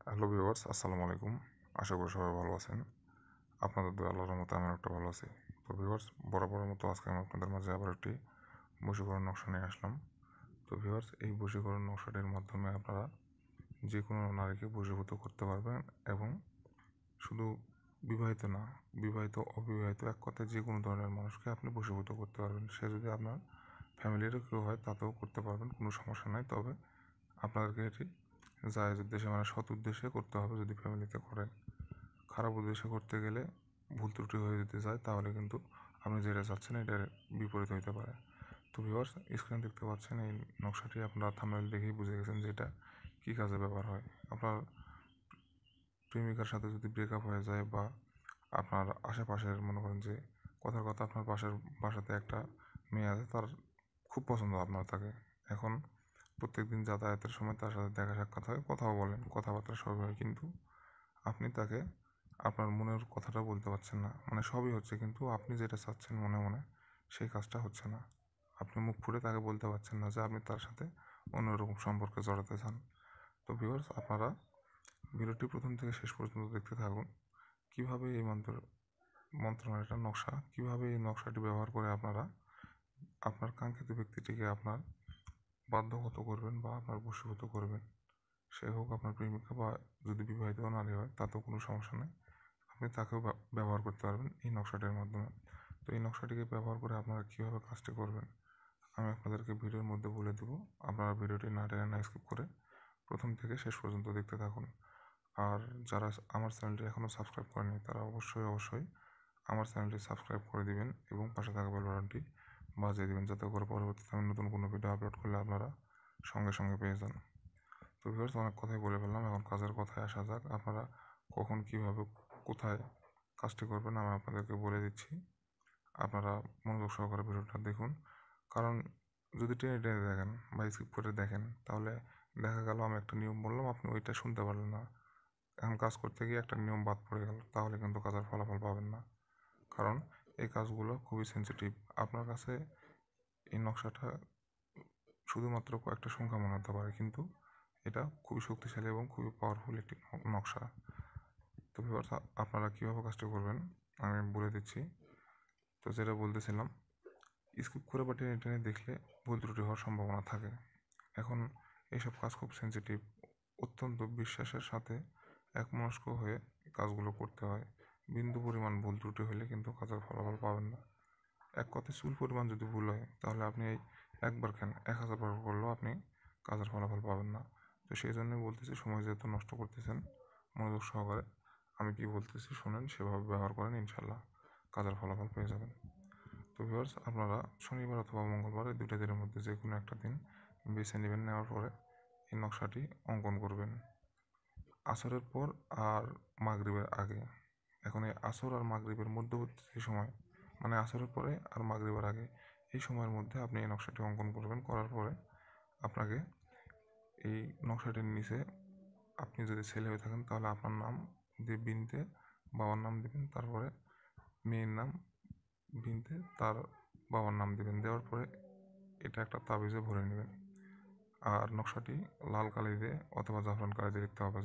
Hello viewers, আসসালামু আলাইকুম। আশা করি সবাই ভালো আছেন। আপনাদের দোয়া আল্লাহর রহমতে আমি একটা ভালো আছি। তো ভিউয়ার্স, বরাবরের মতো আজকে আমি আপনাদের মাঝে আবার একটি বশীকরণ নকশা নিয়ে আসলাম। তো ভিউয়ার্স, এই বশীকরণ নকশাটির মাধ্যমে আপনারা যে কোনো নারীকে বশীভূত করতে পারবেন এবং শুধু বিবাহিত না, বিবাহিত অবিবাহিত এক কথায় যে কোনো ধরনের মানুষকে আপনি বশীভূত করতে পারবেন। সে যদি আপনার ফ্যামিলিরও কেউ হয় তাতেও করতে পারবেন, কোনো সমস্যা নাই। তবে আপনাদেরকে এটি জায়েজ উদ্দেশ্যে মানে সৎ উদ্দেশ্যে করতে হবে। যদি ফ্যামিলিতে করেন, খারাপ উদ্দেশ্যে করতে গেলে ভুল ত্রুটি হয়ে যেতে যায়, তাহলে কিন্তু আপনি যেটা চাচ্ছেন এটার বিপরীত হইতে পারে। তো ভিউয়ার্স, স্ক্রিনে দেখতে পাচ্ছেন এই নকশাটি আপনারা থাম্বনেল দেখেই বুঝে গেছেন যে এটা কী কাজে ব্যবহার হয়। আপনার প্রেমিকার সাথে যদি ব্রেকআপ হয়ে যায় বা আপনার আশেপাশের মনে করেন যে কথার কথা আপনার পাশের বাসাতে একটা মেয়ে আছে, তার খুব পছন্দ আপনার তাকে। এখন প্রত্যেকদিন যাতায়াতের সময় তার সাথে দেখা সাক্ষাৎ হয়, কথাও বলেন, কথাবার্তা সবই হয়, কিন্তু আপনি তাকে আপনার মনের কথাটা বলতে পারছেন না। মানে সবই হচ্ছে, কিন্তু আপনি যেটা চাচ্ছেন মনে মনে সেই কাজটা হচ্ছে না। আপনি মুখ ফুটে তাকে বলতে পারছেন না যে আপনি তার সাথে অন্যরকম সম্পর্কে জড়াতে চান। তো ভিউয়ার্স, আপনারা ভিডিওটি প্রথম থেকে শেষ পর্যন্ত দেখতে থাকুন। কীভাবে এই মন্ত্রণালয়টার নকশা, কীভাবে এই নকশাটি ব্যবহার করে আপনারা আপনার কাঙ্ক্ষিত ব্যক্তিটিকে আপনার বাধ্যগত করবেন বা আপনার বশীভূত করবেন। সে হোক আপনার প্রেমিকা বা যদি বিবাহিত নারী হয় তাতেও কোনো সমস্যা নেই। আপনি তাকেও ব্যবহার করতে পারবেন এই নকশাটির মাধ্যমে। তো এই নকশাটিকে ব্যবহার করে আপনারা কীভাবে কাজটি করবেন আমি আপনাদেরকে ভিডিওর মধ্যে বলে দেব। আপনারা ভিডিওটি না টেনে না স্কিপ করে প্রথম থেকে শেষ পর্যন্ত দেখতে থাকুন। আর যারা আমার চ্যানেলটি এখনও সাবস্ক্রাইব করেনি তারা অবশ্যই আমার চ্যানেলটি সাবস্ক্রাইব করে দিবেন এবং পাশে থাকা বেল বাটনটি বাজিয়ে দিবেন, যাতে করে পরবর্তীতে আমি নতুন কোনো ভিডিও আপলোড করলে আপনারা সঙ্গে সঙ্গে পেয়ে যান। তো ভিউয়ার্স, অনেক কথাই বলে ফেললাম, এখন কাজের কথায় আসা যাক। আপনারা কখন, কীভাবে, কোথায় কাজটি করবেন আমি আপনাদেরকে বলে দিচ্ছি। আপনারা মনোযোগ সহকারে ভিডিওটা দেখুন, কারণ যদি টেনে টেনে দেখেন বা স্কিপ করে দেখেন তাহলে দেখা গেল আমি একটা নিয়ম বললাম, আপনি ওইটা শুনতে পারলেন না। এখন কাজ করতে গিয়ে একটা নিয়ম বাদ পড়ে গেল, তাহলে কিন্তু কাজের ফলাফল পাবেন না। কারণ এই কাজগুলো খুবই সেন্সিটিভ। আপনার কাছে এই নকশাটা শুধুমাত্র কয়েকটা সংখ্যা মনে হতে পারে, কিন্তু এটা খুবই শক্তিশালী এবং খুবই পাওয়ারফুল একটি নকশা। তো ভিউয়ার্স, আপনারা কীভাবে কাজটি করবেন আমি বলে দিচ্ছি। তো যেটা বলতেছিলাম, স্কিপ করে বা টেনে টেনে দেখলে ভুল ত্রুটি হওয়ার সম্ভাবনা থাকে। এখন এইসব কাজ খুব সেন্সিটিভ, অত্যন্ত বিশ্বাসের সাথে একমনস্ক হয়ে কাজগুলো করতে হয়। বিন্দু পরিমাণ ভুল ত্রুটি হলে কিন্তু কাজের ফলাফল পাবেন না। এক কথায় চুল পরিমাণ যদি ভুল হয় তাহলে আপনি এই একবার কেন 1000 বার করলেও আপনি কাজের ফলাফল পাবেন না। তো সেই জন্যই বলতেছি, সময় যেহেতু নষ্ট করতেছেন, মনোযোগ সহকারে আমি কি বলতেছি শোনেন, সেভাবে ব্যবহার করেন, ইনশাল্লাহ কাজের ফলাফল পেয়ে যাবেন। তো ভিউয়ার্স, আপনারা শনিবার অথবা মঙ্গলবার এই দুইটা দিনের মধ্যে যে কোনো একটা দিন বেছে নেবেন। নেওয়ার পরে এই নকশাটি অঙ্কন করবেন আসরের পর আর মাগরিবের আগে। এখন এই আসর আর মাগরিবের মধ্যবর্তী সময়, মানে আসরের পরে আর মাগরিবের আগে, এই সময়ের মধ্যে আপনি এই নকশাটি অঙ্কন করবেন। করার পরে আপনাকে এই নকশাটির নিচে, আপনি যদি ছেলে হয়ে থাকেন তাহলে আপনার নাম দিয়ে বিনতে বাবার নাম দিবেন, তারপরে মেয়ের নাম বিনতে তার বাবার নাম দিবেন। দেওয়ার পরে এটা একটা তাবিজে ভরে নেবেন। আর নকশাটি লাল কালি দিয়ে অথবা জাফরান কালি দিয়ে লিখতে হবে।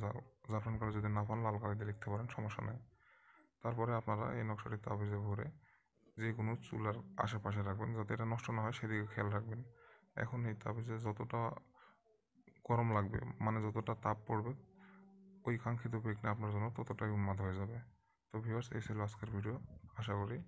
জাফরান কালি যদি না পান লাল কালি দিয়ে লিখতে পারেন, সমস্যা নেই। তারপরে আপনারা এই নকশাটি তাবিজে ভরে যে কোনো চুলার আশেপাশে রাখবেন, যাতে এটা নষ্ট না হয় সেদিকে খেয়াল রাখবেন। এখন এই তাবিজে যতটা গরম লাগবে, মানে যতটা তাপ পড়বে, ওই কাঙ্ক্ষিত ব্যক্তি আপনার জন্য ততটাই উন্মাদ হয়ে যাবে। তো ভিউয়ার্স, এই ছিল আজকের ভিডিও। আশা করি